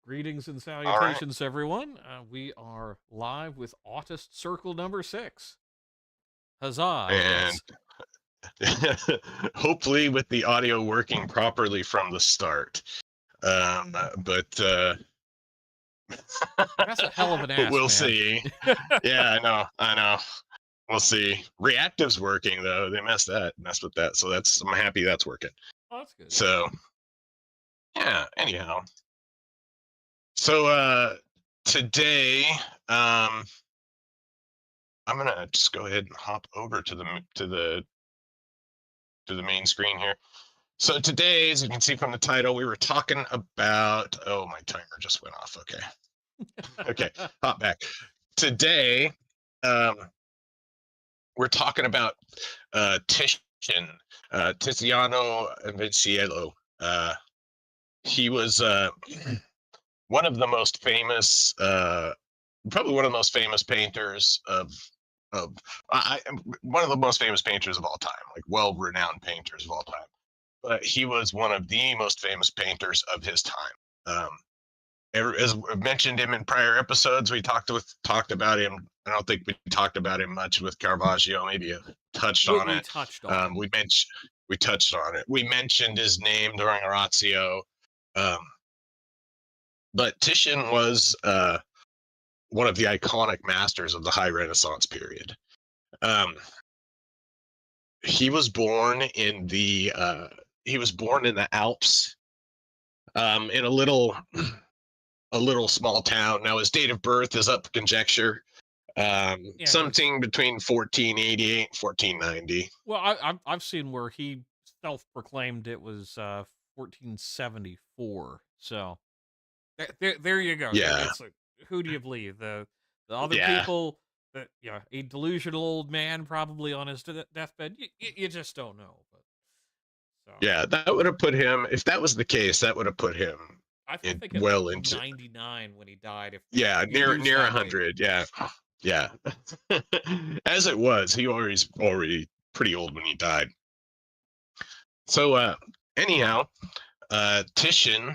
Greetings and All right. salutations, everyone. We are live with Autist Circle number 6. Huzzah, And yes. hopefully with the audio working properly from the start. But That's a hell of an but ask, we'll man. see. Yeah, I know. We'll see. Reactive's working though. They messed with that. So I'm happy that's working. Oh, that's good. So yeah, anyhow. So today, I'm gonna just go ahead and hop over to the main screen here. So today, as you can see from the title, we were talking about. Oh, my timer just went off. Okay. Okay. Hop back. Today, um, we're talking about Titian, Tiziano Vinciello. He was one of the most famous, probably one of the most famous painters of one of the most famous painters of all time, like well-renowned painters of all time. But he was one of the most famous painters of his time. Um, as I've mentioned him in prior episodes, we talked about him. I don't think we talked about him much with Caravaggio. Maybe touched on We it. touched on him. We touched on it. We mentioned his name during Oratio. Um, but Titian was one of the iconic masters of the High Renaissance period. Um, he was born in the Alps, in a little small town. Now his date of birth is up for conjecture. Yeah, because, Something between 1488 and 1490. well, I've seen where he self-proclaimed it was 1474. So, there you go. Yeah, It's like, who do you believe? The other yeah, people? That, yeah, a delusional old man probably on his deathbed. You just don't know. But, so. yeah. That would have put him. If that was the case, that would have put him I think at like well into. 99 when he died, if Yeah, you use near that date. 100. Yeah, yeah. As it was, he already pretty old when he died. So anyhow, Titian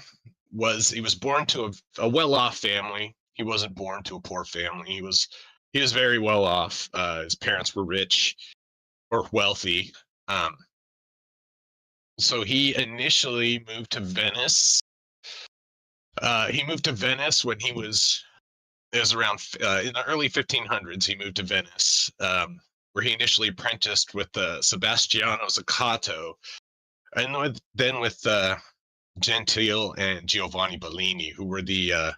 he was born to a well-off family. He wasn't born to a poor family. He was very well off. His parents were rich or wealthy. Um, so he initially moved to Venice. He moved to Venice when it was around in the early 1500s. He moved to Venice, where he initially apprenticed with Sebastiano Zaccato, and then with Gentile and Giovanni Bellini, who were the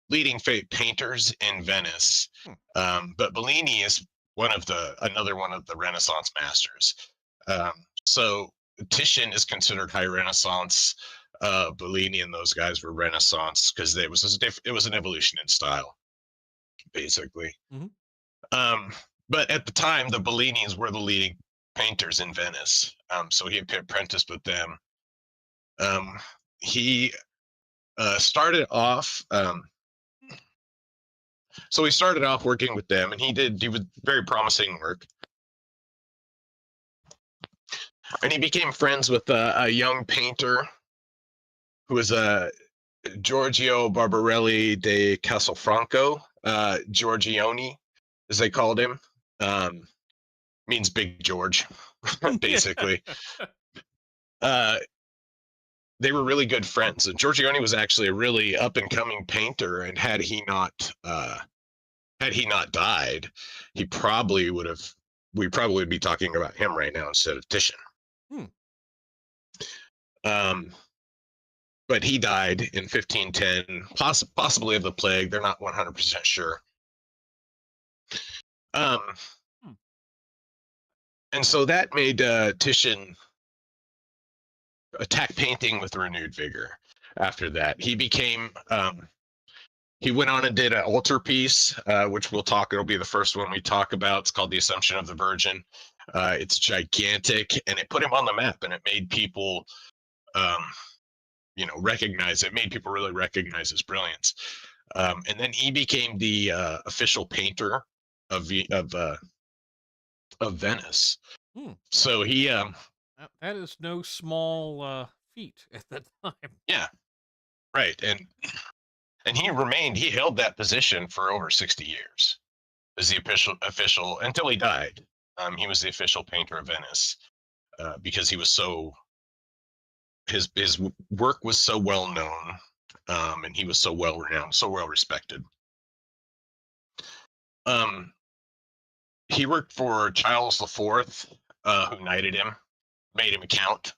leading painters in Venice. Hmm. But Bellini is another one of the Renaissance masters. Um, so Titian is considered High Renaissance. Bellini and those guys were Renaissance because it was an evolution in style, basically. Hmm. But at the time, the Bellinis were the leading painters in Venice. So he apprenticed with them. He started off. So he started off working with them, and he was very promising work. And he became friends with a young painter who was Giorgio Barbarelli de Castelfranco, Giorgione, as they called him. Means Big George, basically. Uh, they were really good friends, and Giorgione was actually a really up and coming painter. And had he not died, he probably would have. We probably would be talking about him right now instead of Titian. Hmm. Um, but he died in 1510, possibly of the plague. They're not 100% sure. Um, Hmm. and so that made Titian attack painting with renewed vigor. After that, he went on and did an altarpiece, which we'll talk. It'll be the first one we talk about. It's called the Assumption of the Virgin. It's gigantic, and it put him on the map, and it made people, recognize it. Made people really recognize his brilliance. And then he became the official painter of Venice. Hmm. So he, That is no small feat at that time. yeah, right, and he held that position for over 60 years as the official until he died. He was the official painter of Venice because he was so his work was so well known, and he was so well renowned, so well respected. Um, he worked for Charles the Fourth, who knighted him, made him a count.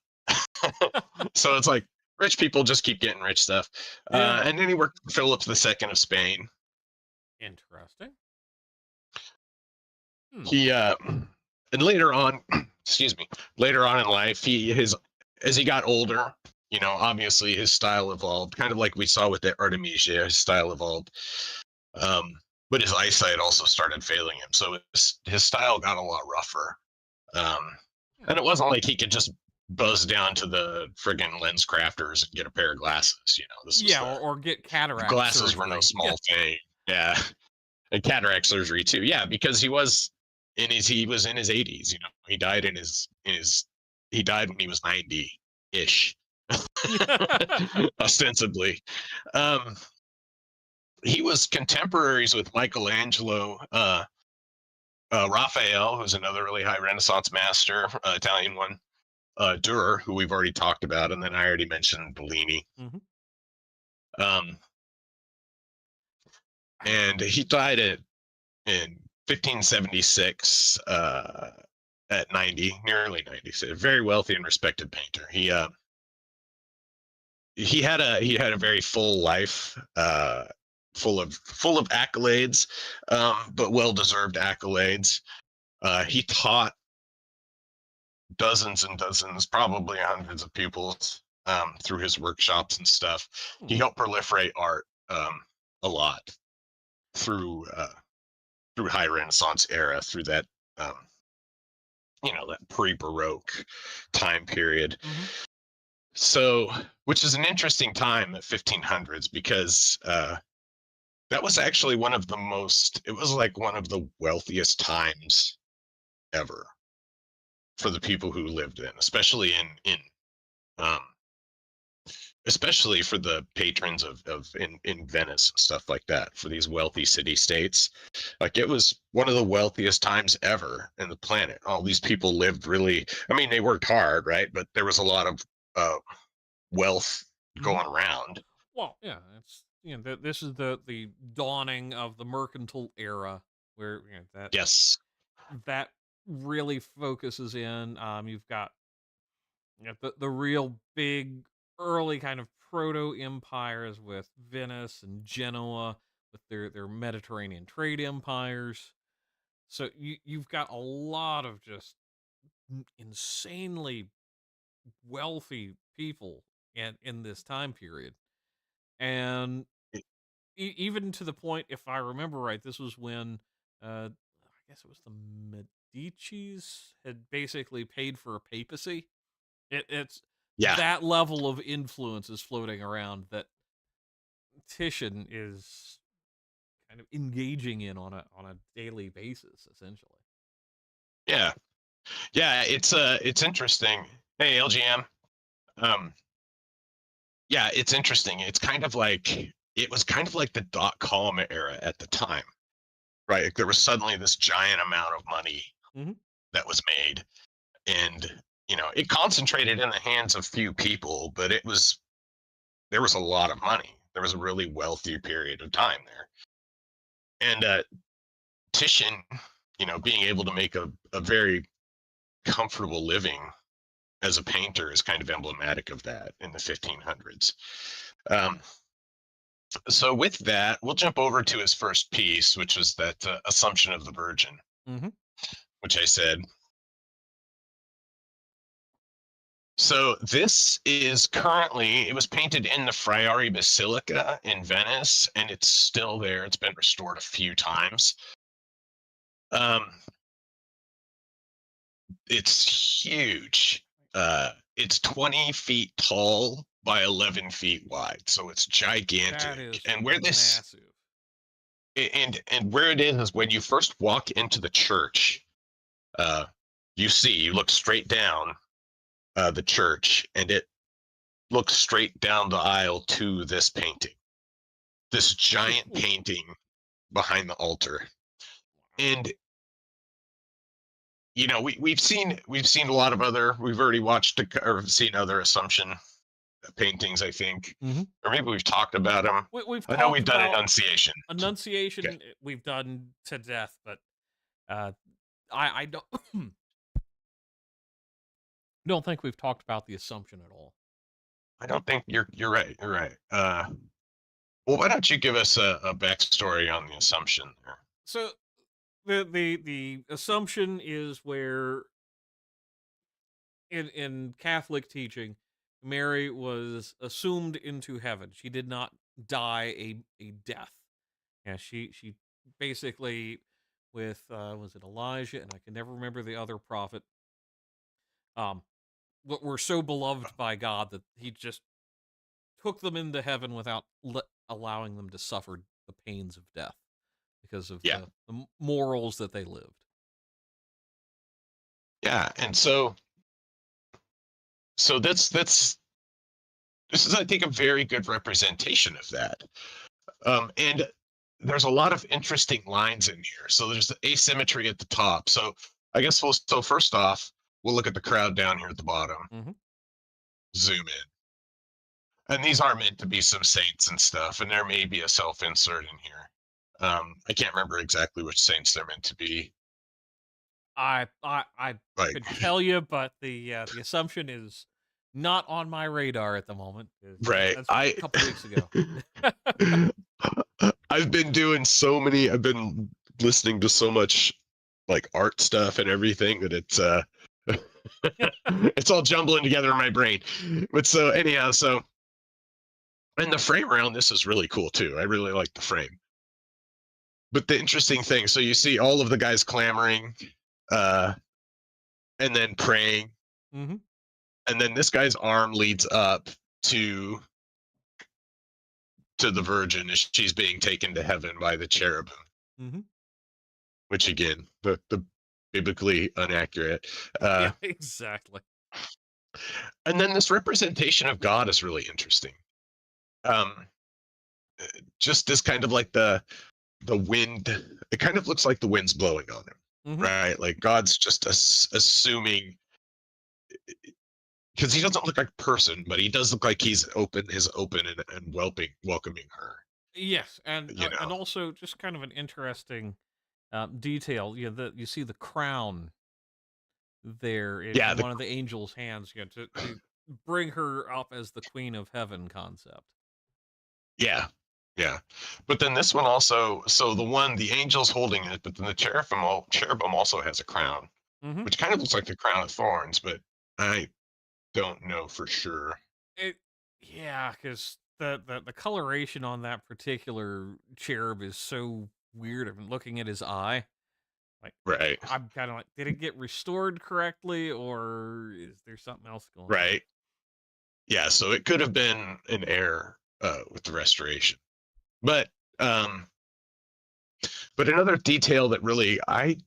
So it's like rich people just keep getting rich stuff. Yeah. And then he worked for Philip II of Spain. Interesting. Hmm. He and later on, excuse me, later on in life, he his as he got older, obviously his style evolved, kind of like we saw with the Artemisia, his style evolved. Um, but his eyesight also started failing him, so his style got a lot rougher. Hmm. And it wasn't like he could just buzz down to the friggin' lens crafters and get a pair of glasses. This was Yeah, or get the cataract glasses were no surgery. Yeah. small thing. Yeah, and cataract surgery too. Yeah, because he was in his 80s. He died he died when he was 90 ish, ostensibly. Um, he was contemporaries with Michelangelo, Raphael, who's another really high Renaissance master, Italian one, Durer, who we've already talked about, and then I already mentioned Bellini. Hmm. Um, and he died in 1576 at 90, nearly 90. So a very wealthy and respected painter. He had a very full life, full of accolades, but well deserved accolades. He taught dozens and dozens, probably hundreds of pupils through his workshops and stuff. Hmm. He helped proliferate art a lot through high Renaissance era, through um, that pre-Baroque time period. Hmm. So, which is an interesting time at 1500s because that was actually it was like one of the wealthiest times ever for the people who lived in, especially um, especially for the patrons in Venice and stuff like that, for these wealthy city states. Like it was one of the wealthiest times ever in the planet. All these people lived really, I mean, they worked hard, right? But there was a lot of wealth Hmm. going around. Well, yeah, it's this is the dawning of the mercantile era where Yes. that really focuses in. You've got the real big early kind of proto empires with Venice and Genoa with their Mediterranean trade empires. So you've got a lot of just insanely wealthy people in this time period, and even to the point, if I remember right, this was when I guess it was the Medici's had basically paid for a papacy. It's Yeah. that level of influence is floating around that Titian is kind of engaging in on a daily basis, essentially. Yeah. Yeah. It's interesting. Hey, LGM. Um, yeah, it's interesting. It was kind of like the dot-com era at the time, right? Like there was suddenly this giant amount of money Hmm. that was made, and it concentrated in the hands of few people, but there was a lot of money. There was a really wealthy period of time there, and Titian, being able to make a very comfortable living as a painter is kind of emblematic of that in the 1500s. Um, so with that, we'll jump over to his first piece, which was that Assumption of the Virgin, Hmm. which I said. So this is currently, it was painted in the Friari Basilica in Venice, and it's still there. It's been restored a few times. Um, it's huge. It's 20 feet tall by 11 feet wide, so it's That gigantic. is And massive. where it is when you first walk into the church, uh, you look straight down the church, and looks straight down the aisle to this painting, this giant painting behind the altar. And we've seen a lot of other we've already watched or seen other Assumption paintings, I think, Hmm. or maybe we've talked about them. We've I know talked we've done about Annunciation. Okay, Annunciation. We've done to death, but uh, I don't don't think we've talked about the Assumption at all. I don't think you're right. You're right. Well, why don't you give us a backstory on the Assumption there? So the Assumption is where in Catholic teaching, Mary was assumed into heaven. She did not die a death. Yeah, she basically with was it Elijah, and I can never remember the other prophet. Um, were so beloved by God that he just took them into heaven without allowing them to suffer the pains of death because of Yeah, the morals that they lived. yeah, and so this is, I think, a very good representation of that. And there's a lot of interesting lines in here. So there's the asymmetry at the top. So I guess so first off, we'll look at the crowd down here at the bottom, Hmm. zoom in. And these are meant to be some saints and stuff, and there may be a self insert in here. I can't remember exactly which saints they're meant to be. I Like, could tell you, but the Assumption is not on my radar at the moment. right. That's a couple weeks ago. I've been listening to so much like art stuff and everything that it's all jumbling together in my brain. But so anyhow, so and the frame around this is really cool too. I really like the frame. But the interesting thing, so you see all of the guys clamoring, uh, and then praying, Hmm. and then this guy's arm leads up to to the Virgin as she's being taken to heaven by the cherubim, Hmm. which again, the biblically inaccurate. Yeah, exactly. And then this representation of God is really interesting. Um, just this kind of like the wind. It kind of looks like the wind's blowing on him, Hmm. right? Like God's just assuming, because he doesn't look like a person, but he does look like he's open, is open and welcoming her. Yes, You and know, also just kind of an interesting detail. You see the crown there yeah, in one of the angel's hands. To bring her up as the Queen of Heaven concept. yeah, yeah. But then this one also, so the angel's holding it, but then the cherubim also has a crown, Hmm. which kind of looks like the crown of thorns, but I don't know for sure. It Yeah, because the coloration on that particular cherub is so weird. I'm looking at his eye. Like Right, I'm kind of like, did it get restored correctly, or is there something else going on? right. Yeah, so it could have been an error with the restoration. But um, but another detail that really I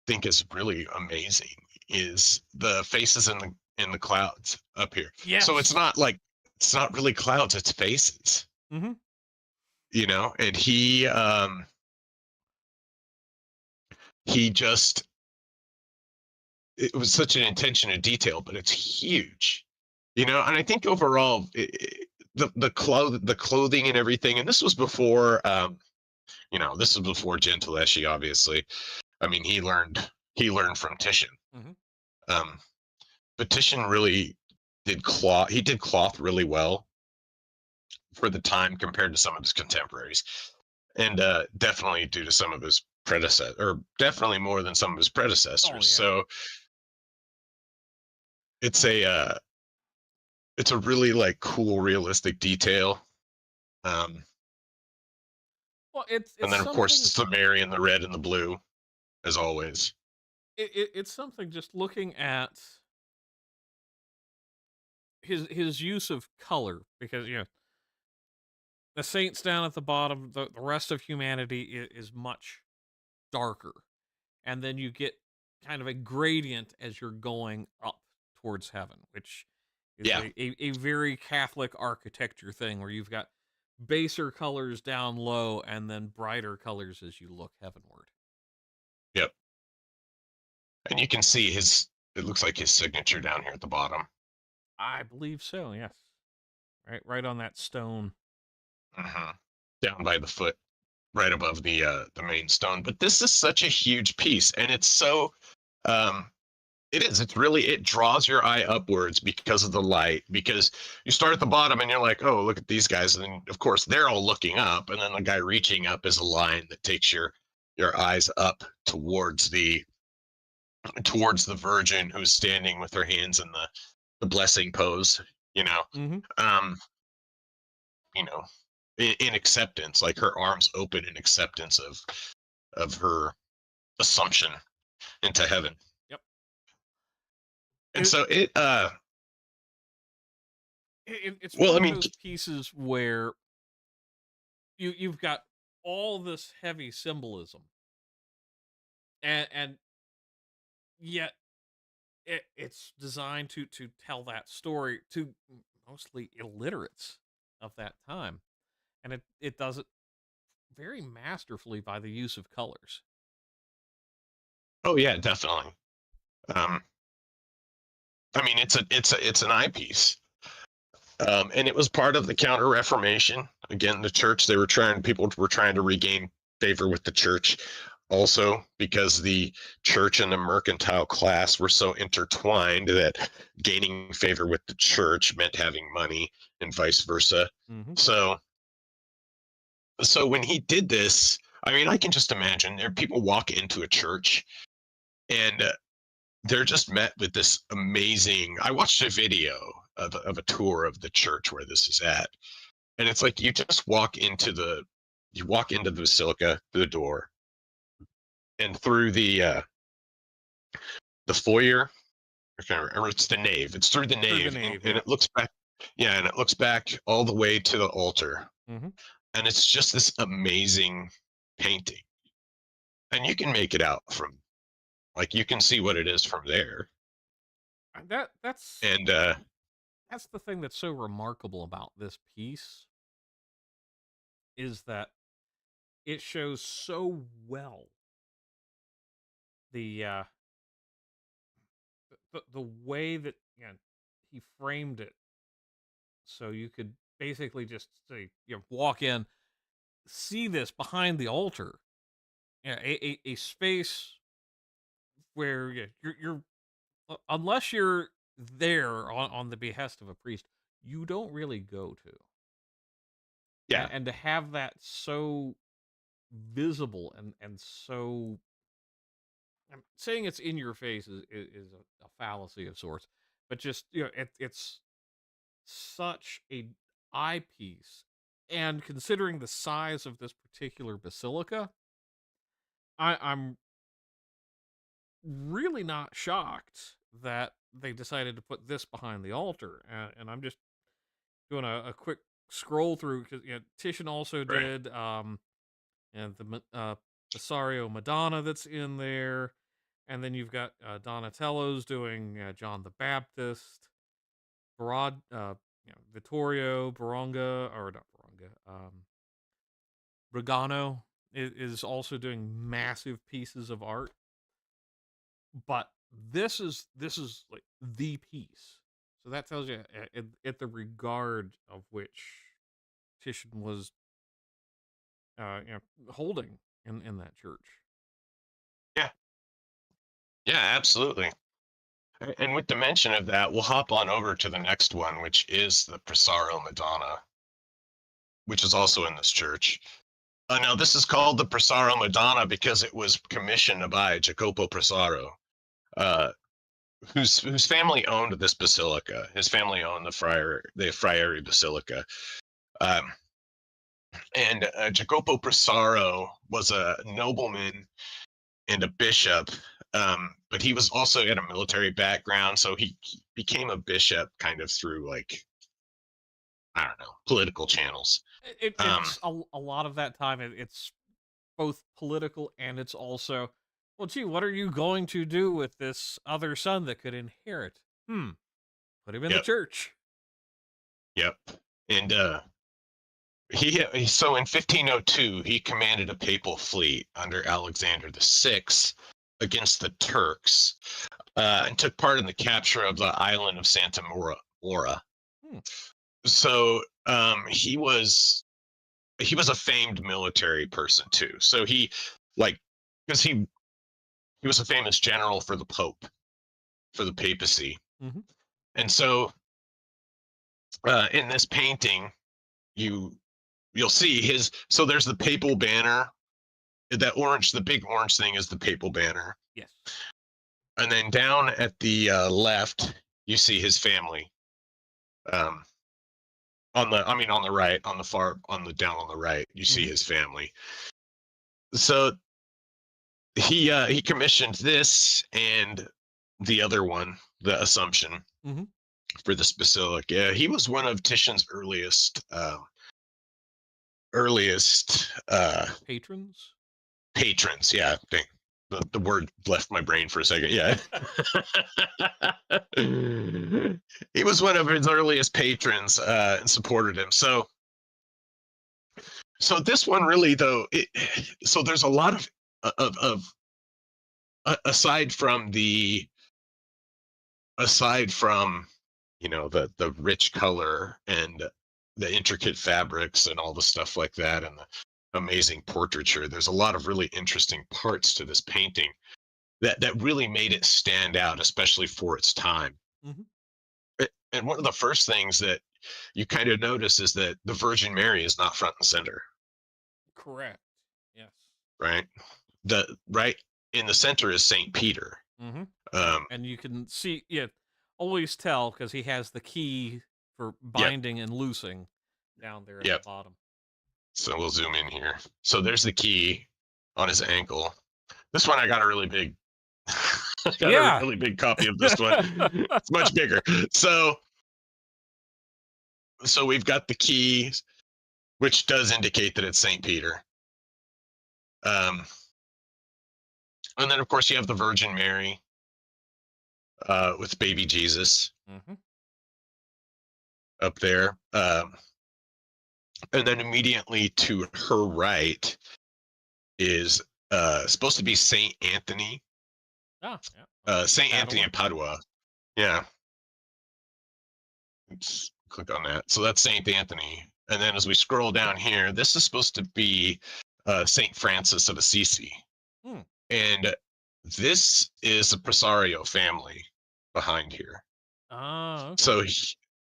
think is really amazing is the faces in the clouds up here. So Yes. it's not really clouds, it's faces, Hmm. and he just it was such an attention to detail, but it's huge, and I think overall the clothing and everything, and this was before this was before Gentle Eschi, obviously. I mean, he learned from Titian. Hmm. Um, but Titian really he did cloth really well for the time compared to some of his contemporaries, and definitely due to some of his predecessors, or definitely more than some of his Oh predecessors. yeah. So it's a really like cool, realistic detail. Um, Well, and it's then of course something. it's the Mary in the red and the blue, as always. It's something just looking at his use of color, because the saints down at the bottom, the rest of humanity is much darker, and then you get kind of a gradient as you're going up towards heaven, which It's Yeah, a very Catholic architecture thing where you've got baser colors down low and then brighter colors as you look heavenward. yep. And you can see his. It looks like his signature down here at the bottom. I believe so, yes. Right on that stone. Hmm. Down by the foot, right above the main stone. But this is such a huge piece, and it's so um, it is. It's really, it draws your eye upwards because of the light. Because you start at the bottom and you're like, oh, look at these guys, and then of course they're all looking up, and then the guy reaching up is a line that takes your eyes up towards the Virgin who's standing with her hands in the blessing pose. You know, Mhm. um, you know, in acceptance, like her arms open in acceptance of her assumption into heaven. Yep. And It, so it's well, one I of mean, those pieces where you've got all this heavy symbolism, and yet it's designed to tell that story to mostly illiterates of that time, and it does it very masterfully by the use of colors. oh yeah, definitely. Um, I mean, it's an eyepiece, and it was part of the Counter Reformation. Again, the church, people were trying to regain favor with the church, also because the church and the mercantile class were so intertwined that gaining favor with the church meant having money, and vice versa. Hmm. So, so when he did this, I mean, I can just imagine there people walk into a church and they're just met with this amazing. I watched a video of a tour of the church where this is at, and it's like you walk into the basilica through the door and through the foyer. I can't remember, it's the nave. It's through the Through the nave, and, nave, and yeah. it looks back. Yeah, and it looks back all the way to the altar, Hmm. and it's just this amazing painting, and you can make it out from, like, you can see what it is from there, And that's and that's the thing that's so remarkable about this piece is that it shows so well the the way that he framed it, so you could basically just say walk in, see this behind the altar, a space where you're unless you're there on the behest of a priest, you don't really go to, yeah, and to have that so visible and so saying it's in your face is a fallacy of sorts, but just it's such a eyepiece, and considering the size of this particular basilica, I'm really not shocked that they decided to put this behind the altar, and I'm just doing a quick scroll through because Titian also right, did and Besario Madonna that's in there, and then you've got Donatello's doing John the Baptist, Vittorio Boronga, or not Boronga, Regano is also doing massive pieces of art, but this is like the piece. So that tells you at the regard of which Titian was holding in that church. yeah, yeah, absolutely. And with the mention of that, we'll hop on over to the next one, which is the Presaro Madonna, which is also in this church. Now, this is called the Presaro Madonna because it was commissioned by Jacopo Presaro, uh, whose family owned this basilica. His family owned the Friary Basilica. Um, and Jacopo Presaro was a nobleman and a bishop, but he was also had a military background, so he became a bishop kind of through, like, I don't know, political channels. Um, It's a lot of that time. It's both political and it's also, well, gee, what are you going to do with this other son that could inherit? Hmm. Put him in the Yep. church. Yep. And so in 1502 he commanded a papal fleet under Alexander VI against the Turks, and took part in the capture of the island of Santa Mora. Hmm. So he was a famed military person too. So he, like, because he was a famous general for the Pope, for the papacy. Hmm. And so in this painting, you'll see his. So there's the papal banner. The big orange thing is the papal banner, Yes. and then down at the left, you see his family. Um, on the right, down on the right, you see Hmm. his family. So he commissioned this and the other one, the Assumption, Hmm. for this basilica. He was one of Titian's earliest Patrons. patrons. Yeah, the word left my brain for a second. Yeah. He was one of his earliest patrons, and supported him. So this one really, though, so there's a lot of aside from the rich color and the intricate fabrics and all the stuff like that, and the amazing portraiture, there's a lot of really interesting parts to this painting that really made it stand out, especially for its time. Hmm. And one of the first things that you kind of notice is that the Virgin Mary is not front and center, Correct. Yes. right? The right in the center is Saint Peter. Hmm. um And you can see, yeah, always tell because he has the key for yep. binding and loosing down there at the Yep. bottom. So we'll zoom in here. So there's the key on his ankle. This one I got a really big I got a Yeah. really big copy of this one. It's much bigger. So we've got the key, which does indicate that it's Saint Peter. Um, and then of course you have the Virgin Mary, with baby Jesus Hmm. up there. And then immediately to her right is supposed to be Saint Anthony. Oh, yeah. Saint Anthony Padua. of Padua. Yeah. Let's click on that. So that's Saint Anthony. And then as we scroll down here, this is supposed to be Saint Francis of Assisi. Hmm. And this is the Presario family behind here. Oh, okay.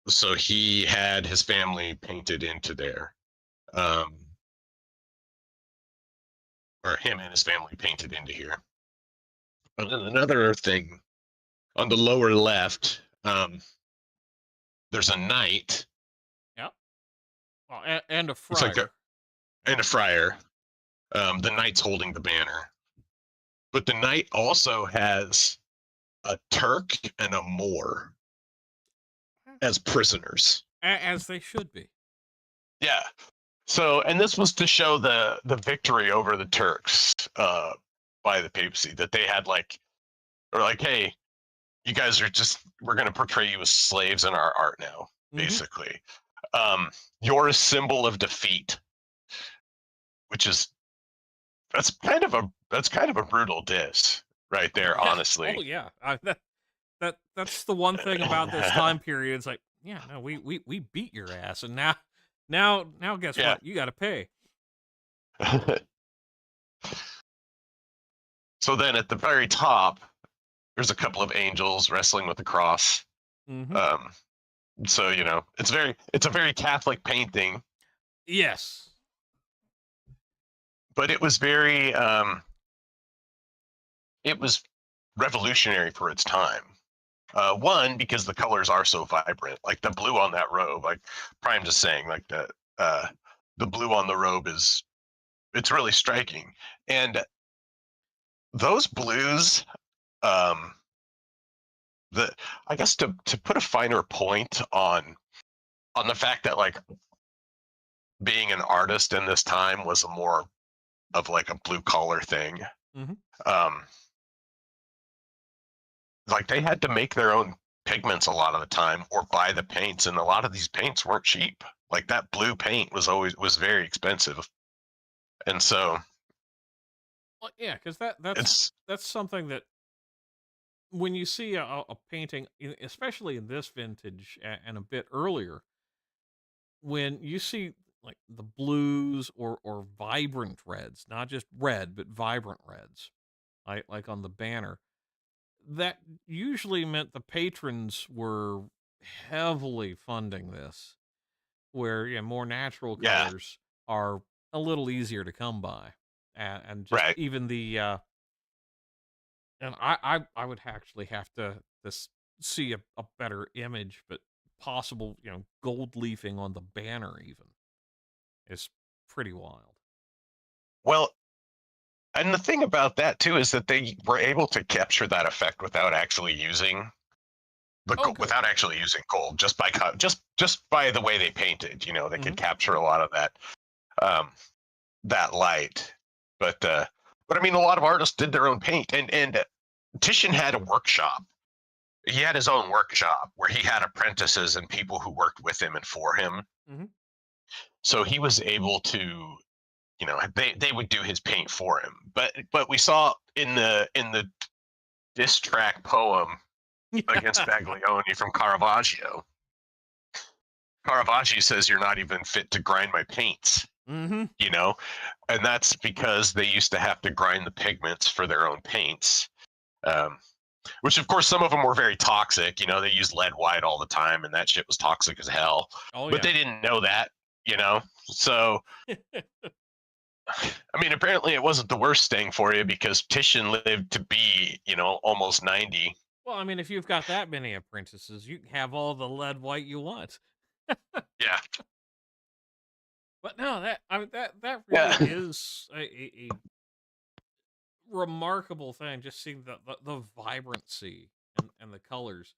So he had his family painted into there. Um, or him and his family painted into here. And then another thing on the lower left, there's a knight. Yeah. Well, and a It's like friar. and a friar. The knight's holding the banner. But the knight also has a Turk and a Moor as prisoners. As they should be. Yeah. So, and this was to show the victory over the Turks, by the papacy, that they had hey, you guys we're going to portray you as slaves in our art now, Hmm. basically. You're a symbol of defeat, which is that's kind of a brutal diss right there, Yeah. honestly. Oh, yeah. That's the one thing about this time period. It's like, yeah, no, we beat your ass, and now, guess Yeah. what? You got to pay. So then at the very top, there's a couple of angels wrestling with the cross. Hmm. Um, so it's a very Catholic painting, Yes. but it was revolutionary for its time. One, because the colors are so vibrant, like the blue on that robe, like Prime just saying, like the blue on the robe it's really striking. And those blues, um, the I guess to put a finer point on the fact that, like, being an artist in this time was a more of like a blue collar thing. Hmm. Um, like they had to make their own pigments a lot of the time or buy the paints, and a lot of these paints weren't cheap. Like that blue paint was very expensive, and so Well, yeah, because that's it's that's something that when you see a painting, especially in this vintage and a bit earlier, when you see like the blues or vibrant reds, not just red but vibrant reds, like on the banner, that usually meant the patrons were heavily funding this, where more natural yeah, colors are a little easier to come by, and just right. even the and I would actually have to see a better image, but possible gold leafing on the banner even is pretty wild. Well, and the thing about that too is that they were able to capture that effect without actually using Oh, good. without actually using gold, just by just by the way they painted. They Hmm. could capture a lot of um, that light. But I mean, a lot of artists did their own paint, and Titian had a workshop. He had his own workshop where he had apprentices and people who worked with him and for him. Hmm. So he was able to, they would do his paint for him. But we saw in the diss track poem against Yeah. Baglioni from Caravaggio. Caravaggio says you're not even fit to grind my paints, Hmm. you know, and that's because they used to have to grind the pigments for their own paints. Um, which of course some of them were very toxic. They used lead white all the time, and that shit was toxic as hell. Oh But yeah. they didn't know that, you know. So I mean, apparently it wasn't the worst thing for you because Titian lived to be, almost 90. Well, I mean, if you've got that many apprentices, you can have all the lead white you want. Yeah, But no, that really yeah, is a remarkable thing. Just seeing the vibrancy and the colors,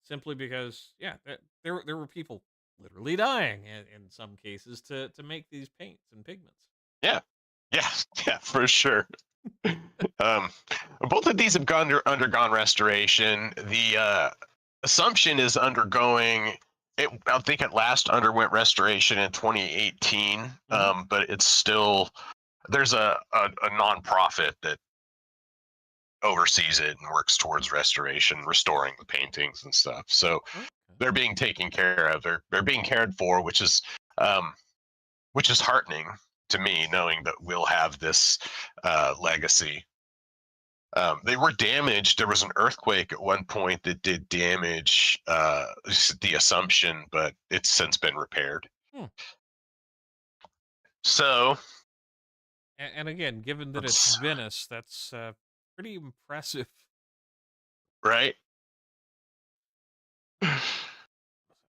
simply because there were people literally dying in some cases to make these paints and pigments. yeah, yeah, yeah, for sure. Um, both of these have undergone restoration. The Assumption is undergoing. I think it last underwent restoration in 2018, Hmm. but it's still there's a nonprofit that oversees it and works towards restoration, restoring the paintings and stuff. So Okay. they're being taken care of. They're being cared for, um, which is heartening to me, knowing that we'll have this legacy. They were damaged. There was an earthquake at one point that did damage the Assumption, but it's since been repaired. Hmm. So And again, given that it's it's Venice, that's pretty impressive. right.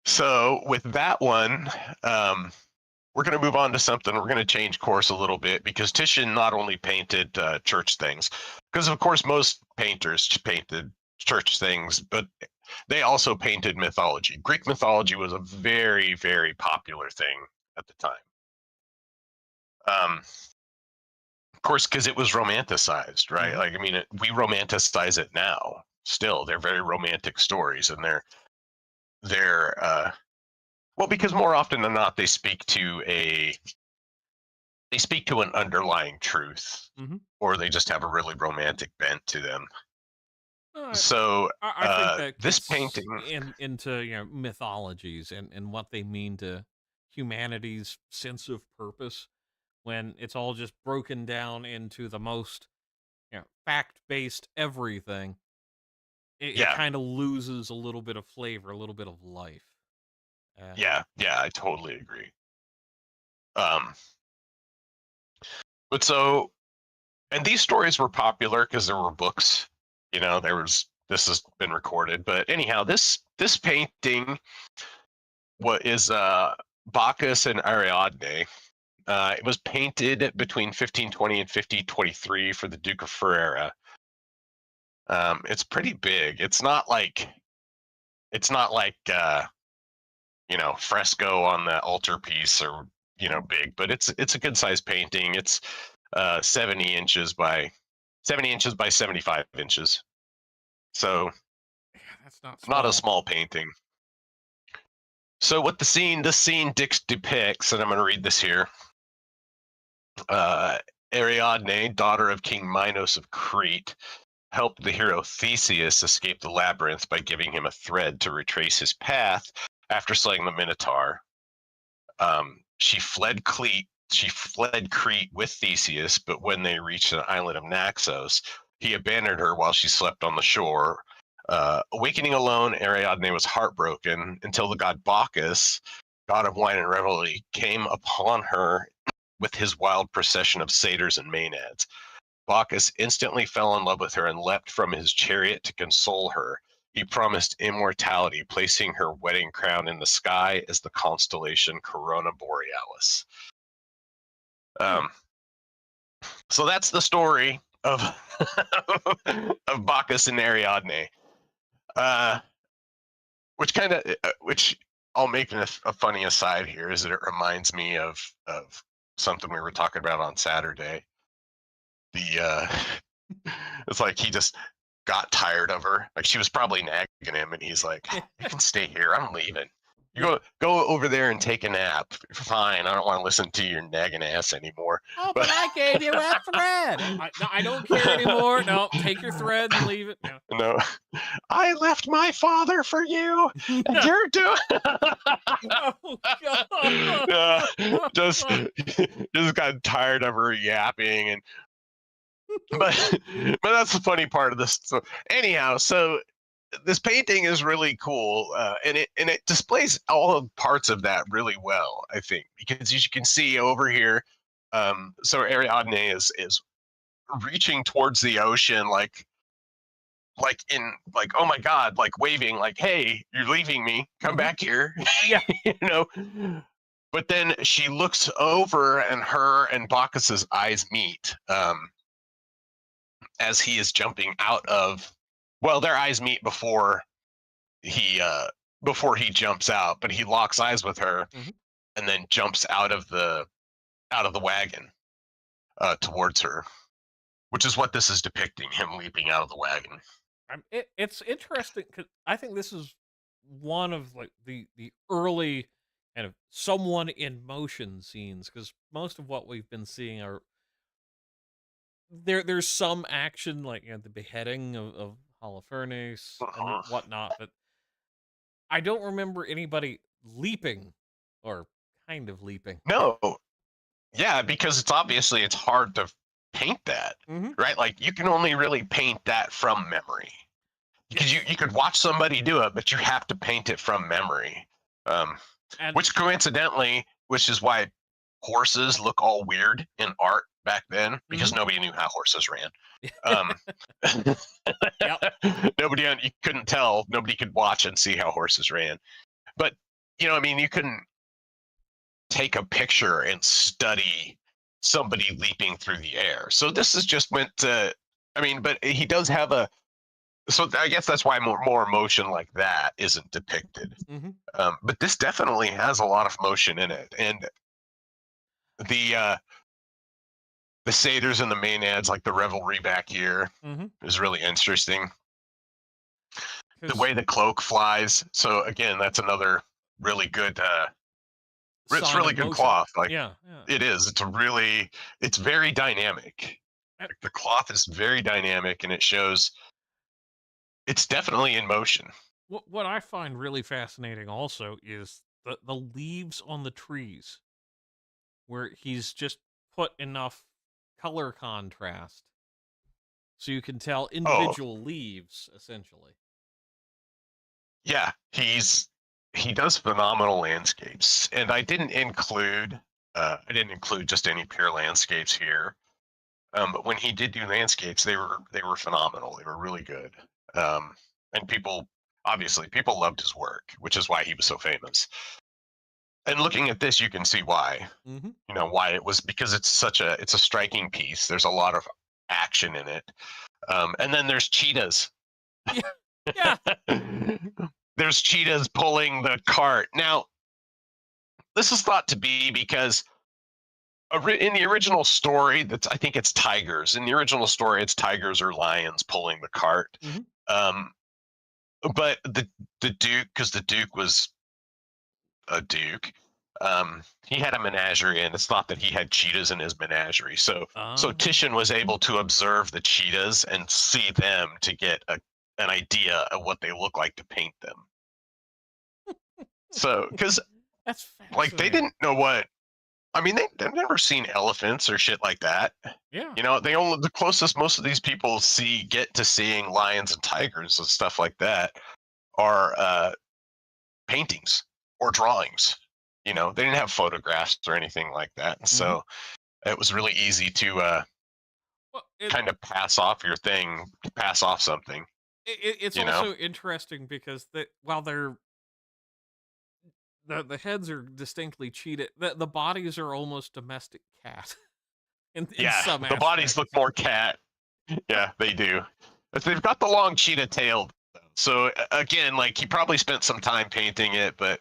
So with that one, we're going to move on to something. We're going to change course a little bit because Titian not only painted church things, because of course most painters painted church things, but they also painted mythology. Greek mythology was a very, very popular thing at the time. Of course, because it was romanticized, right? Hmm. Like, I mean, we romanticize it now. Still, they're very romantic stories, and they're well, because more often than not, they speak to an underlying truth, Hmm. or they just have a really romantic bent to them. Uh, So I think that this gets painting, into mythologies and what they mean to humanity's sense of purpose when it's all just broken down into the most fact based everything. It yeah, kind of loses a little bit of flavor, a little bit of life. Uh, yeah, I totally agree. Um, but so, and these stories were popular because there were books. There was this has been recorded. But anyhow, this painting what is Bacchus and Ariadne. It was painted between 1520 and 1523 for the Duke of Ferrara. It's pretty big. It's not like fresco on the altarpiece or big, but it's a good sized painting. It's 70 inches by 75 inches. So That's not Not a small. small painting. So what this scene depicts, and I'm going to read this here. Uh, Ariadne, daughter of King Minos of Crete, helped the hero Theseus escape the labyrinth by giving him a thread to retrace his path after slaying the Minotaur. She fled Crete with Theseus, but when they reached an island of Naxos, he abandoned her while she slept on the shore. Awakening alone, Ariadne was heartbroken until the god Bacchus, god of wine and revelry, came upon her with his wild procession of satyrs and maenads. Bacchus instantly fell in love with her and leapt from his chariot to console her. He promised immortality, placing her wedding crown in the sky as the constellation Corona Borealis. Hmm. Um, so that's the story of of Bacchus and Ariadne. Uh, which I'll make a funny aside here is that it reminds me of something we were talking about on Saturday. It's like he just got tired of her. Like she was probably nagging him, and he's like, "You can stay here. I'm leaving. You Yeah. go over there and take a nap. Fine. I don't want to listen to your nagging ass anymore." Oh, But but I gave you a thread. No, I don't care anymore. No, take your thread and leave it. No. no, I left my father for you, and No. you're doing. Oh God. Yeah, just got tired of her yapping, and but but that's the funny part of this. So anyhow, so this painting is really cool, and it displays all parts of that really well. I think because as you can see over here, so Ariadne is reaching towards the ocean, like oh my god, like waving, like hey, you're leaving me, come Mhm. back here, Yeah. you know. But then she looks over, and her and Bacchus's eyes meet as he is jumping out of. Well, their eyes meet he uh before he jumps out, but he locks eyes with her Mhm. and then jumps out of the wagon towards her, which is what this is depicting, him leaping out of the wagon. It's interesting because I think this is one of like the early kind of someone in motion scenes because most of what we've been seeing are there's some action like the beheading of Holofernes and Uh-huh. whatnot, but I don't remember anybody leaping or kind of leaping. No, yeah, because it's hard to paint that, Hmm. right? Like you can only really paint that from memory because Yes, you could watch somebody do it, but you have to paint it from memory. Um, and which coincidentally, which is why horses look all weird in art back then because mhm. nobody knew how horses ran. Um, Yep. you couldn't tell. Nobody could watch and see how horses ran. But I mean, you couldn't take a picture and study somebody leaping through the air. So this is just meant to. I mean, but he does have a. So I guess that's why more motion like that isn't depicted. Hmm. But this definitely has a lot of motion in it, and the uh, the satyrs and the maenads, like the revelry back here, Hmm. is really interesting. The Because way the cloak flies. So again, that's another really good. It's sign really of good motion. cloth. Like Yeah, yeah. it is. It's very dynamic. And Like the cloth is very dynamic, and it shows. It's definitely in motion. what I find really fascinating also is the leaves on the trees where he's just put enough color contrast so you can tell Oh individual leaves essentially. yeah, he does phenomenal landscapes, and I didn't include just any pure landscapes here. But when he did do landscapes, they were phenomenal. They were really good. And people loved his work, which is why he was so famous. And looking at this, you can see why. Hmm. Why it was because it's a striking piece. There's a lot of action in it. And then there's cheetahs. Yeah, yeah. There's cheetahs pulling the cart. Now, this is thought to be because in the original story, I think it's tigers. In the original story, it's tigers or lions pulling the cart. Hmm. Um, but the Duke, because the Duke was a Duke, he had a menagerie, and it's thought that he had cheetahs in his menagerie. So Oh. Titian was able to observe the cheetahs and see them to get an idea of what they look like to paint them. So, because That's like they fascinating. didn't know what I mean, they've never seen elephants or shit like that. Yeah. They only the closest most of these people get to seeing lions and tigers and stuff like that are paintings or drawings. They didn't have photographs or anything like that, and Mhm. so it was really easy to Well, it kind of pass off something. it's You know? also interesting because while the heads are distinctly cheated, the bodies are almost domestic cat in Yeah, some the bodies look aspects. more cat. Yeah, they do. But they've got the long cheetah tail, though. So again, like he probably spent some time painting it, but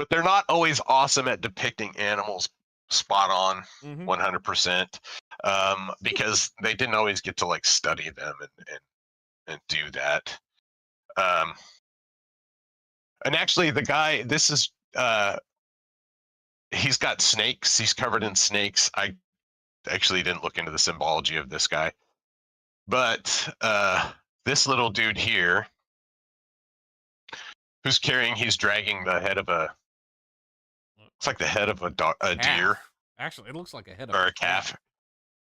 they're not always awesome at depicting animals spot on, Mhm. 100%, because they didn't always get to like study them and do that. Um, and actually, the guy, this is he's got snakes. He's covered in snakes. I actually didn't look into the symbology of this guy, but this little dude here he's dragging the head of a it's like the head of a deer Calf. Actually, it looks like a head of or a a calf. calf.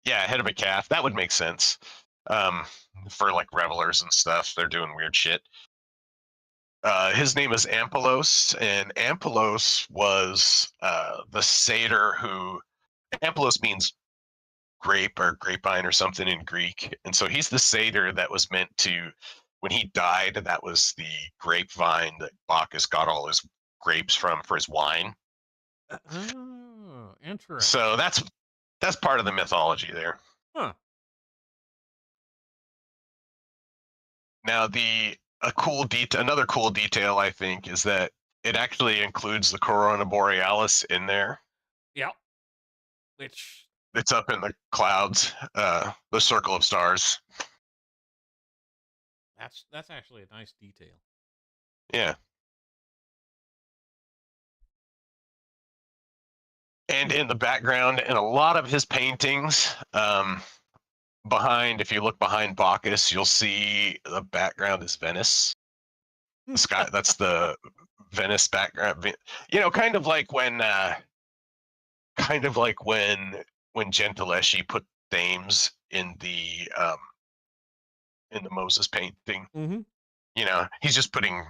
Yeah, head of a calf. That would make sense. Um, for like revelers and stuff, they're doing weird shit. His name is Ampelos, and Ampelos was the satyr who Ampelos means grape or grapevine or something in Greek, and so he's the satyr that was meant to. When he died, that was the grapevine that Bacchus got all his grapes from for his wine. Oh, So interesting. that's part of the mythology there. Huh. Now, another cool detail I think is that it actually includes the Corona Borealis in there. Yep. Which It's up in the clouds, the circle of stars. that's actually a nice detail. Yeah, and in the background, in a lot of his paintings, if you look behind Bacchus, you'll see the background is Venice. The sky, that's the Venice background. Kind of like when Gentileschi put Thames in the Moses painting. Mhm. He's just putting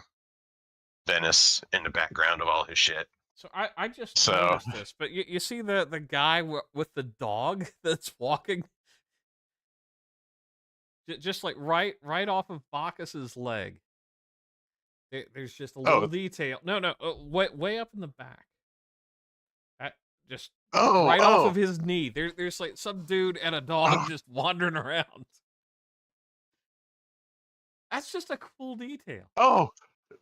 Venice in the background of all his shit. So I just So, noticed this, but you see the guy with the dog that's walking just like right off of Bacchus's leg. There's just a little oh, detail. No, no, way up in the back. Just oh, right off of oh, his knee. There's like some dude and a dog oh, just wandering around. That's just a cool detail. oh,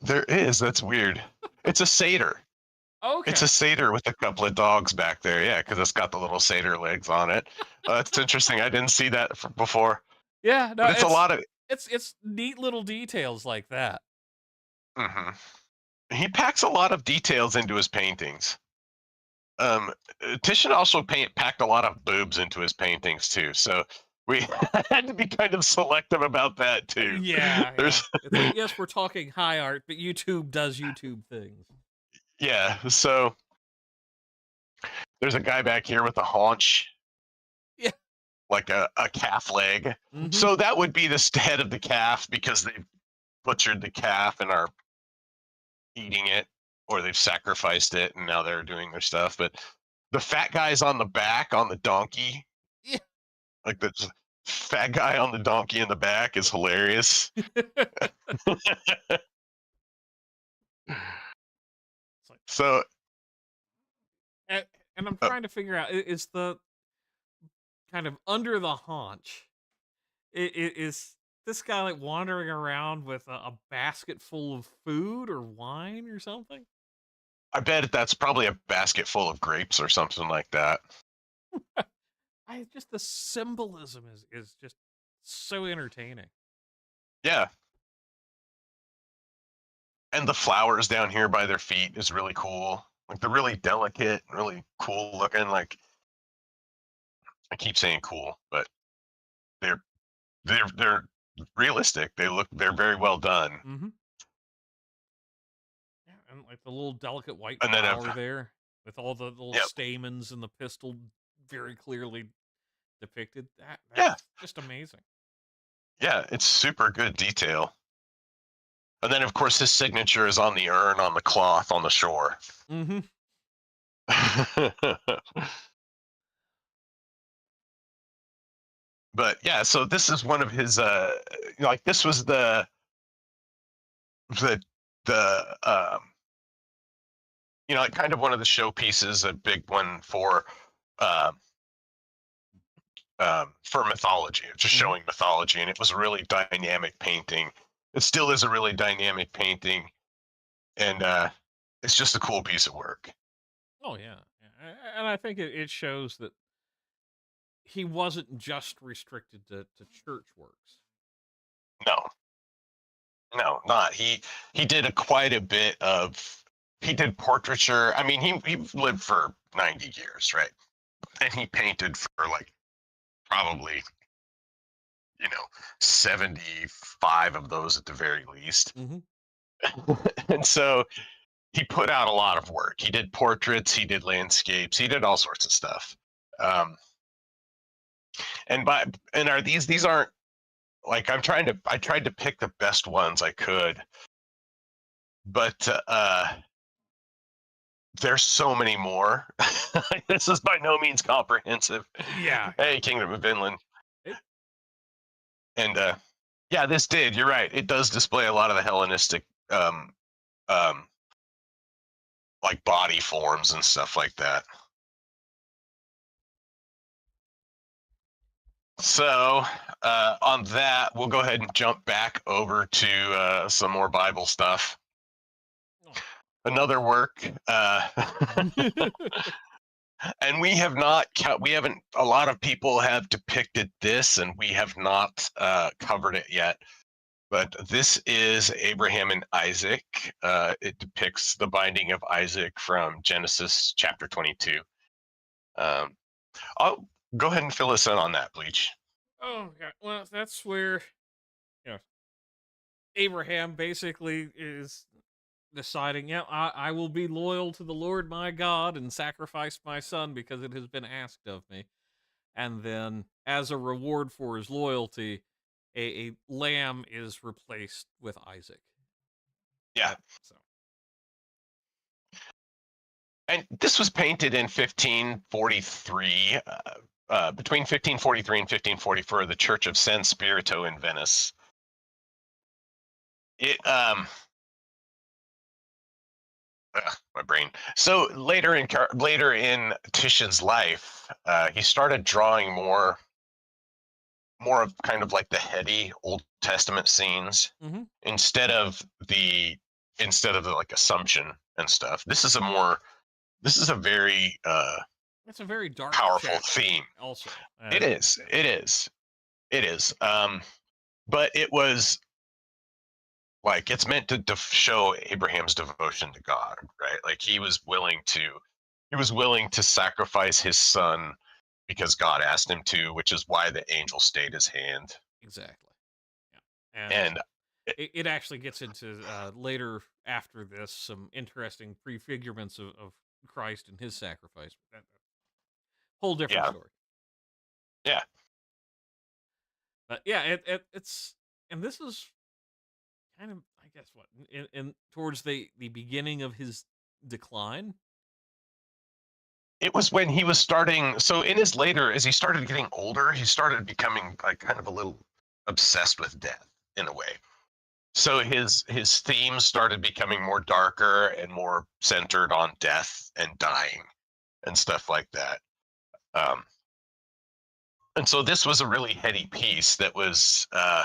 there is. That's weird. It's a satyr. It's Okay. a satyr with a couple of dogs back there. Yeah, because it's got the little satyr legs on it. It's interesting. I didn't see that before, Yeah, no, but it's a lot of. it's neat little details like that. Mhm. He packs a lot of details into his paintings. Um, Titian also packed a lot of boobs into his paintings too, so we had to be kind of selective about that too. Yeah, yeah. There's, It's like, yes, we're talking high art, but YouTube does YouTube things. yeah, so there's a guy back here with a haunch, Yeah. like a calf leg. Mhm. So that would be the head of the calf because they butchered the calf and are eating it, or they've sacrificed it and now they're doing their stuff. But the fat guy's on the back on the donkey. Yeah. Like the fat guy on the donkey in the back is hilarious. It's like, So, and, and I'm uh, trying to figure out is the kind of under the haunch. Is this guy like wandering around with a basket full of food or wine or something? I bet that's probably a basket full of grapes or something like that. I just the symbolism is just so entertaining. Yeah. and the flowers down here by their feet is really cool. Like they're really delicate, really cool looking. Like I keep saying cool, but they're they're realistic. They're very well done. Mhm. Yeah, and, like, the little delicate white And then flower there with all the little yep, stamens and the pistil very clearly depicted. yeah, That's just amazing. yeah, it's super good detail. And then of course his signature is on the urn on the cloth on the shore. Mhm. But yeah, so this is one of his like this was the the like kind of one of the showpieces, a big one uh, for mythology, just Mhm. showing mythology, and it was a really dynamic painting. It still is a really dynamic painting, and it's just a cool piece of work. Oh, yeah. Yeah, and I think it shows that he wasn't just restricted to church works. No, no, not he did quite a bit of he did portraiture. I mean, he lived for 90 years, right? And he painted for like probably 75 of those at the very least. Mhm. And so he put out a lot of work. He did portraits, he did landscapes, he did all sorts of stuff. Um, and by and are these aren't like I tried to pick the best ones I could, but there's so many more. This is by no means comprehensive. Yeah, yeah. Hey, Kingdom of Vinland, It and yeah, this did. You're right. It does display a lot of the Hellenistic um, like body forms and stuff like that. So, on that, we'll go ahead and jump back over to some more Bible stuff. oh. Another work, and we have not, we haven't, a lot of people have depicted this, and we have not covered it yet. But this is Abraham and Isaac. It depicts the binding of Isaac from Genesis chapter 22. Um, I'll go ahead and fill us in on that, Bleach. Oh, god. Well, that's where, you know, Abraham basically is deciding, yeah, I will be loyal to the Lord my God and sacrifice my son because it has been asked of me. And then, as a reward for his loyalty, a lamb is replaced with Isaac. Yeah. So, And this was painted in 1543, between 1543 and 1544, the Church of San Spirito in Venice. It, my brain. So later in Titian's life, he started drawing more of kind of like the heady Old Testament scenes hmm, instead of the like Assumption and stuff. This is a very it's a very dark powerful chapter, theme. also. It is. It is. It is. But it was like it's meant to show Abraham's devotion to God, right? Like he was willing to sacrifice his son because God asked him to, which is why the angel stayed his hand. Exactly. Yeah. And And it actually gets into later after this some interesting prefigurements of Christ and his sacrifice. Whole different yeah, story. yeah, But yeah, it's and this is kind of, I guess, what in towards the beginning of his decline. it was when he was starting. So in his later, as he started getting older, he started becoming like kind of a little obsessed with death in a way. So his themes started becoming more darker and more centered on death and dying and stuff like that. Um, and so this was a really heady piece that was um,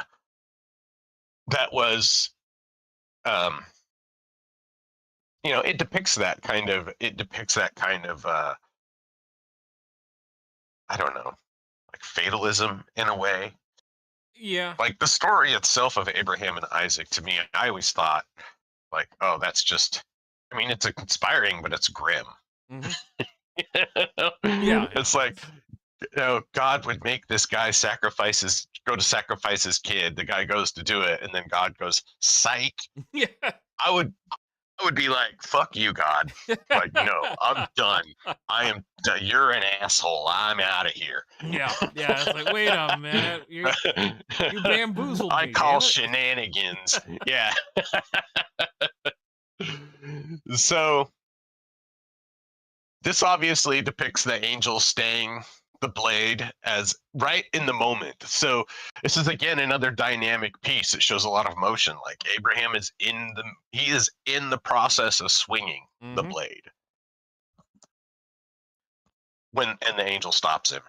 it depicts that kind of I don't know, like fatalism in a way. Yeah. Like the story itself of Abraham and Isaac, to me, I always thought like, oh, that's just. I mean, it's inspiring, but it's grim. Mhm. Yeah, It's yeah, like, it's God would make this guy go to sacrifice his kid. The guy goes to do it, and then God goes, "Psych." yeah. I would, I would be like, "Fuck you, God." Like, no, I'm done. I am. You're an asshole. I'm out of here. Yeah, yeah, it's like, "Wait a minute, you bamboozled I me, call damn it." shenanigans. Yeah. So this obviously depicts the angel staying the blade as right in the moment. So this is again another dynamic piece. It shows a lot of motion. Like Abraham he is in the process of swinging the Mhm. blade and the angel stops him.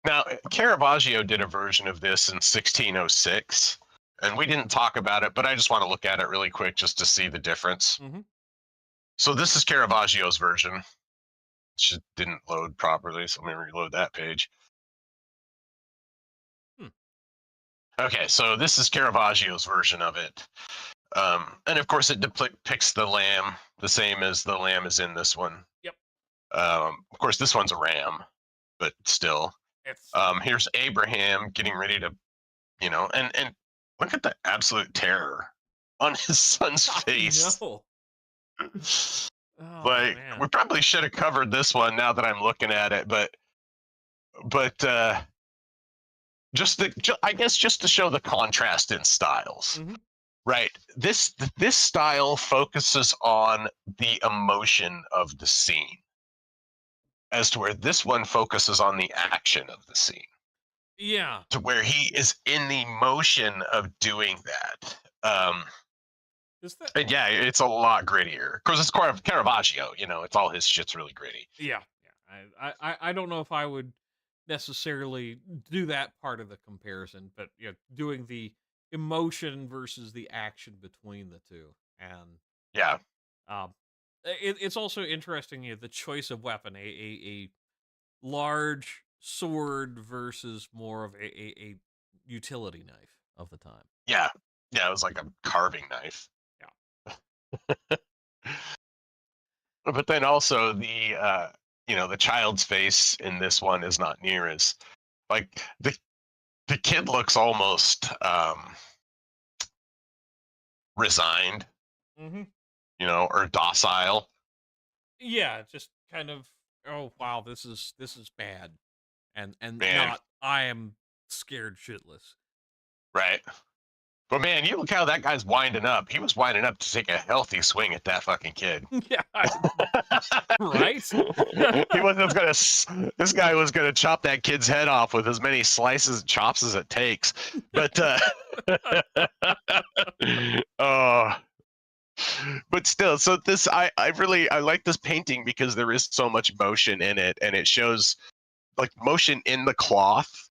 Now Caravaggio did a version of this in 1606, and we didn't talk about it, but I just want to look at it really quick just to see the difference. Mhm. So this is Caravaggio's version. Just didn't load properly, so let me reload that page. Hmm. Okay, so this is Caravaggio's version of it. And of course, it depicts the lamb the same as the lamb is in this one. Yep. Of course, this one's a ram, but still. It's Here's Abraham getting ready to, and look at the absolute terror on his son's I face. know. Oh, Like, we man. probably should have covered this one now that I'm looking at it, but I guess just to show the contrast in styles. Mhm. Right. This style focuses on the emotion of the scene, as to where this one focuses on the action of the scene, Yeah. to where he is in the motion of doing that. Is that And yeah, it's a lot grittier because it's Caravaggio. It's all his shit's really gritty. Yeah, yeah. I don't know if I would necessarily do that part of the comparison, but, yeah, doing the emotion versus the action between the 2, and, Yeah, um, it's also interesting, the choice of weapon, a large sword versus more of a utility knife of the time. yeah, yeah. It was like a carving knife. Yeah. But then also the child's face in this one is not near as like the kid looks almost resigned, Mhm. or docile, Yeah, just kind of, "Oh, wow, this is bad," and man, not, "I am scared shitless." right? But man, you look how that guy's winding up. He was winding up to take a healthy swing at that fucking kid. Yeah, right? He wasn't gonna. This guy was gonna chop that kid's head off with as many slices and chops as it takes. But oh, but still, so this I like this painting because there is so much motion in it, and it shows like motion in the cloth,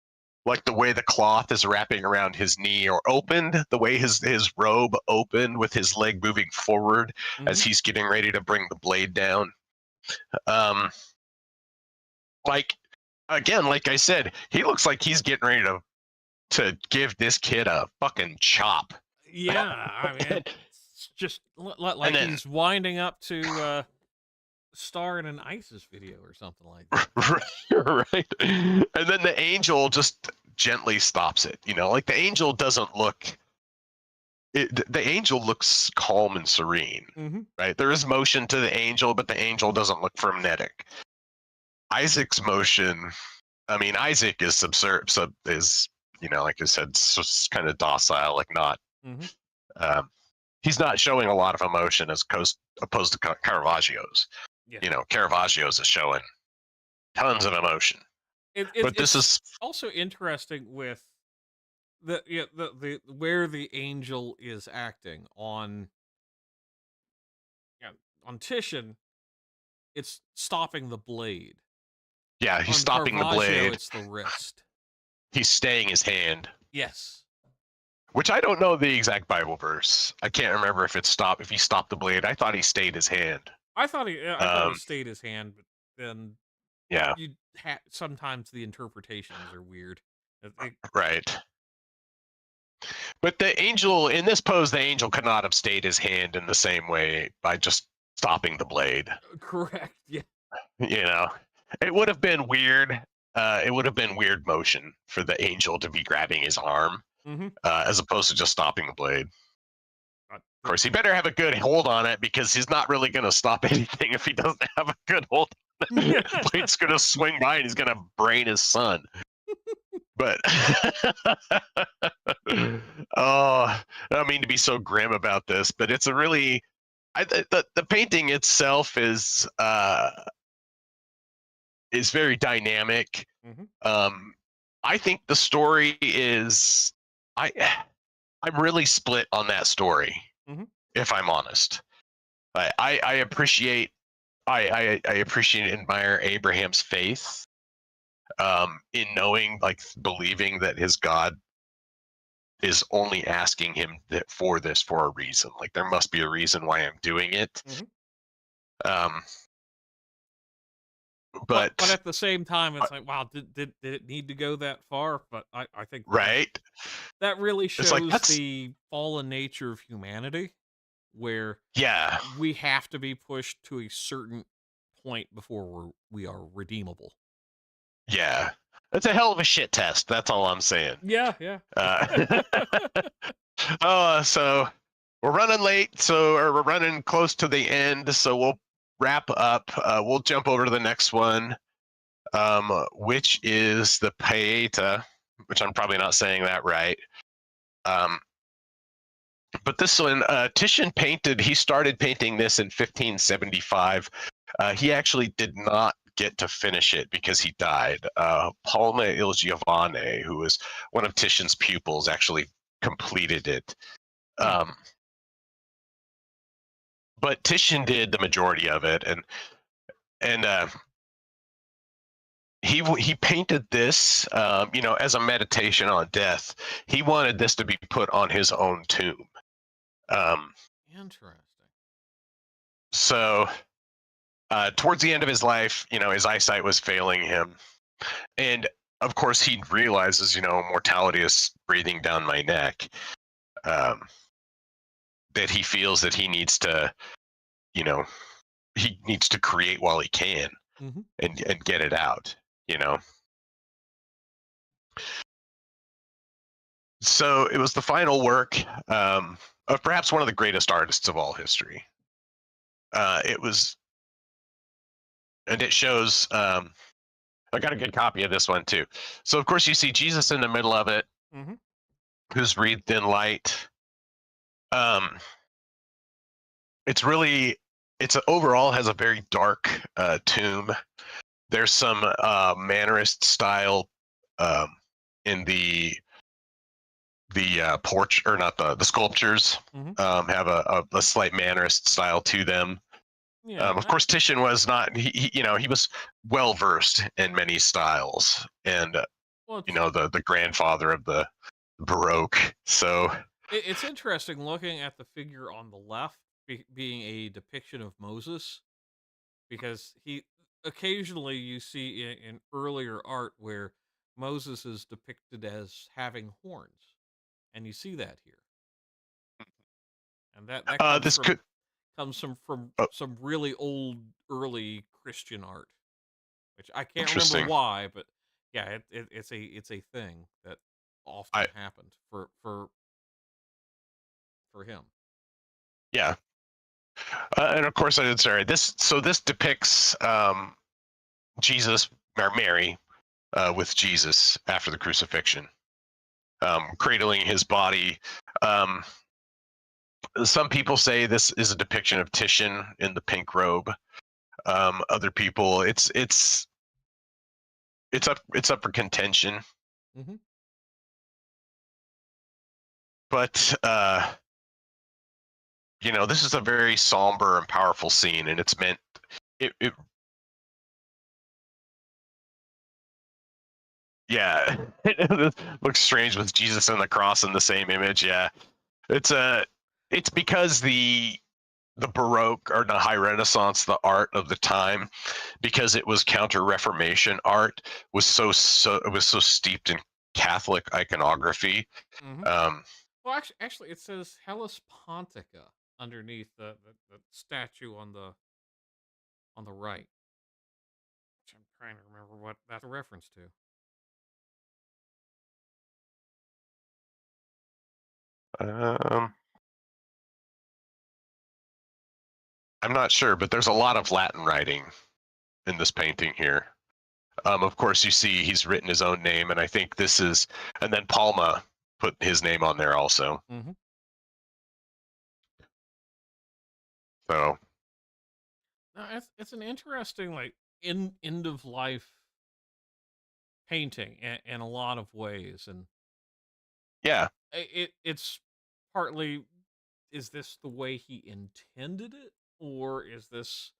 like the way the cloth is wrapping around his knee or opened, the way his robe opened with his leg moving forward as Mhm. he's getting ready to bring the blade down. Um, like again, like I said, he looks like he's getting ready to give this kid a fucking chop. Yeah, I mean, it's just And like then he's winding up to, star in an ISIS video or something like that. right, and then the angel just gently stops it. Like the angel doesn't look. The angel looks calm and serene, Mhm. right? There is motion to the angel, but the angel doesn't look frenetic. Isaac's motion. I mean, Isaac is like I said, just kind of docile, like not. Mhm. Um, he's not showing a lot of emotion as opposed to Caravaggio's. Yeah. Caravaggio's is showing tons of emotion, but this It's is also interesting with the where the angel is acting on, yeah, on Titian, it's stopping the blade. yeah, he's On stopping the Caravaggio, blade. it's the wrist. He's staying his hand, Yes. which I don't know the exact Bible verse. I can't remember if he stopped the blade. I thought he stayed his hand. I thought he stayed his hand, but then Yeah, sometimes the interpretations are weird. It right. But the angel in this pose, the angel could not have stayed his hand in the same way by just stopping the blade. Correct. Yeah. You know, it would have been weird. It would have been weird motion for the angel to be grabbing his arm Mm-hmm. as opposed to just stopping the blade. Uh, Of course, he better have a good hold on it because he's not really going to stop anything if he doesn't have a good hold. The blade's going to swing by and he's going to brain his son. But oh, I don't mean to be so grim about this, but it's a really the painting itself is very dynamic. mm-hmm. I think the story is I I'm really split on that story, Mm-hmm. if I'm honest. I appreciate I appreciate and admire Abraham's faith in knowing, like, believing that his God is only asking him for this for a reason. Like, there must be a reason why I'm doing it. Mm-hmm. Um, But but at the same time, it's like, wow, did it need to go that far? But I think right, that really it's like shows that's the fallen nature of humanity, where yeah, we have to be pushed to a certain point before we are redeemable. yeah. It's a hell of a shit test. That's all I'm saying. Yeah, yeah. Uh, so we're running late, or we're running close to the end. So we'll wrap up. We'll jump over to the next one, which is the Paeta, which I'm probably not saying that right. But this one, Titian he started painting this in 1575. He actually did not get to finish it because he died. Palma il Giovane, who was one of Titian's pupils, actually completed it. But Titian did the majority of it, and he painted this, as a meditation on death. He wanted this to be put on his own tomb. Interesting. So towards the end of his life, his eyesight was failing him, and of course he realizes, mortality is breathing down my neck. That he feels that he needs to, create while he can, Mm-hmm. and get it out. So it was the final work of perhaps one of the greatest artists of all history. It was, and it shows. I got a good copy of this one too. So of course you see Jesus in the middle of it, Mm-hmm. who's wreathed in light. It's overall has a very dark tomb. There's some Mannerist style in the porch, or not the sculptures. Mm-hmm. Have a slight Mannerist style to them. Yeah. Of course, Titian was not. He was well versed in many styles, and Well, the grandfather of the Baroque. So it's interesting looking at the figure on the left being a depiction of Moses, because he occasionally you see in earlier art where Moses is depicted as having horns, and you see that here, and that this could. comes from Oh, some really old early Christian art, which I can't remember interesting. why, but yeah, it's a thing that often I happened for him. Yeah, and of course I did. Sorry. This depicts Jesus, or Mary, with Jesus after the crucifixion, cradling his body. Some people say this is a depiction of Titian in the pink robe. Other people, it's up for contention. Mm-hmm. But this is a very somber and powerful scene, and it's meant it yeah. It looks strange with Jesus and the cross in the same image. Yeah, it's because the Baroque, or the High Renaissance, the art of the time, because it was Counter Reformation art, was so steeped in Catholic iconography. Hmm. Um, Well, actually, it says Hellas Pontica underneath the statue on the right, which I'm trying to remember what that's a reference to. um, I'm not sure, but there's a lot of Latin writing in this painting here. Of course, you see he's written his own name, and I think this is, and then Palma put his name on there also. Hmm. So No, it's an interesting like end of life painting in a lot of ways, and yeah, it's partly, is this the way he intended it, or is this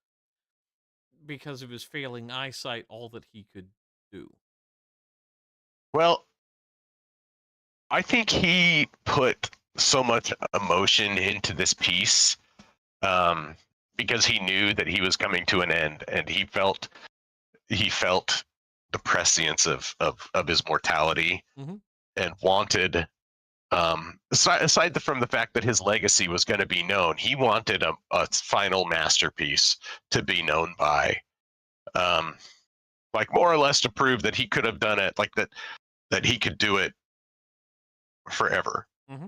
because of his failing eyesight all that he could do? well, I think he put so much emotion into this piece um, because he knew that he was coming to an end, and he felt the prescience of his mortality Hmm. and wanted aside from the fact that his legacy was going to be known, he wanted a final masterpiece to be known by, um, like more or less to prove that he could have done it, like that he could do it forever. Hmm.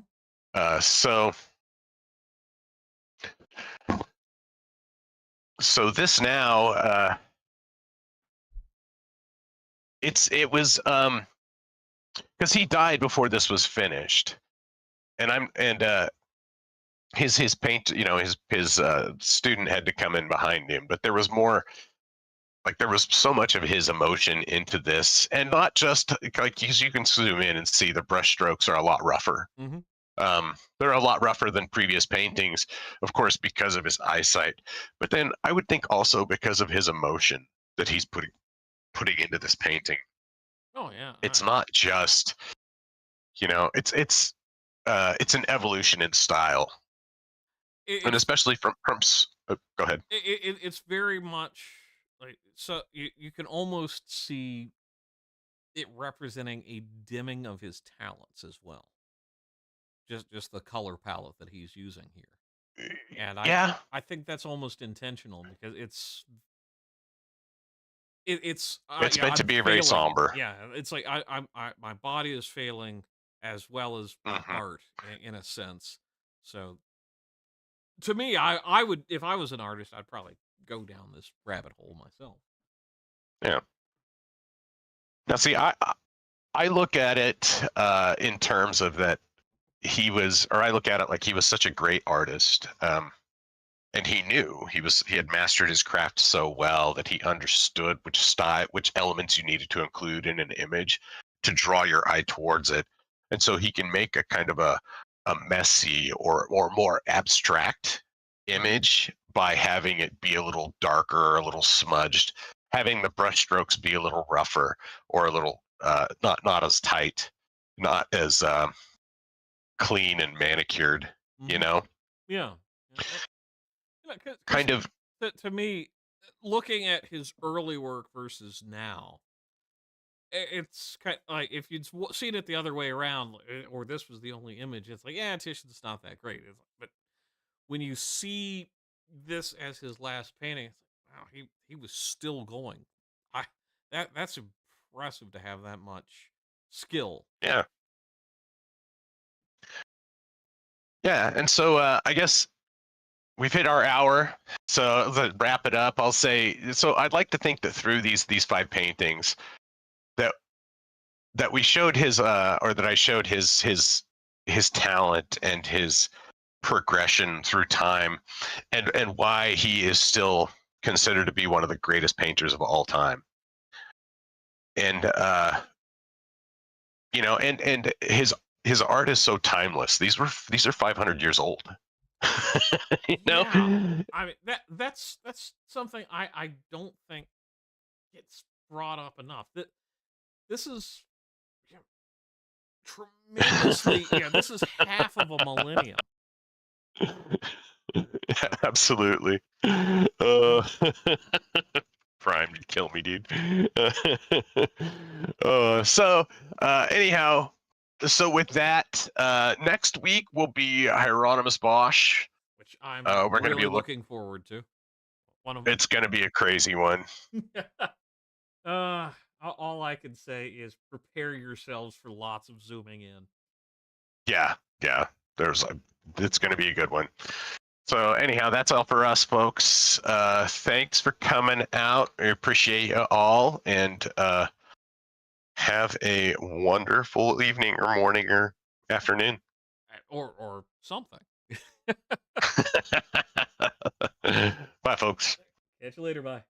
So this now, it was because he died before this was finished, and his paint, his student had to come in behind him, but there was more, like there was so much of his emotion into this, and not just like you can zoom in and see the brush strokes are a lot rougher. Hmm. They're a lot rougher than previous paintings, of course, because of his eyesight, but then I would think also because of his emotion that he's putting into this painting. Oh yeah, It's not just, it's an evolution in style, and it's especially from go ahead. it's very much like, so you can almost see it representing a dimming of his talents as well. Just the color palette that he's using here. And Yeah, I think that's almost intentional because it's it's yeah, meant to I'm be very failing. somber. Yeah, it's like my body is failing as well as my Hmm. art in a sense. So to me, I would, if I was an artist, I'd probably go down this rabbit hole myself. Yeah. Now, see, I look at it in terms of that I look at it like he was such a great artist, and he knew he had mastered his craft so well that he understood which elements you needed to include in an image to draw your eye towards it, and so he can make a kind of a messy or more abstract Mhm. image by having it be a little darker, a little smudged, having the brushstrokes be a little rougher or a little not as tight, not as clean and manicured, you Mhm. know, Yeah. Yeah. Because kind of. to me, looking at his early work versus now, it's kind like if you'd seen it the other way around, or this was the only image, it's like, yeah, Titian's not that great. But when you see this as his last painting, it's like, wow, he was still going. I that's impressive to have that much skill. Yeah, yeah, and so I guess we've hit our hour. So to wrap it up, I'll say, so I'd like to think that through these five paintings that we showed or that I showed his talent and his progression through time, and why he is still considered to be one of the greatest painters of all time. And and his art is so timeless. These are 500 years old. you know Yeah, I mean that's something I don't think gets brought up enough. That this is, yeah, tremendously, yeah, this is half of a millennium. Absolutely. uh, Prime to kill me, dude. Anyhow, so with that, next week will be Hieronymus Bosch. which I'm We're gonna be really look. looking forward to. One of It's gonna be a crazy one. uh, all I can say is prepare yourselves for lots of zooming in. Yeah, yeah. There's a. It's gonna be a good one. So anyhow, that's all for us, folks. Thanks for coming out. We appreciate you all, and have a wonderful evening or morning or afternoon. Or something. Bye, folks. Catch you later. Bye.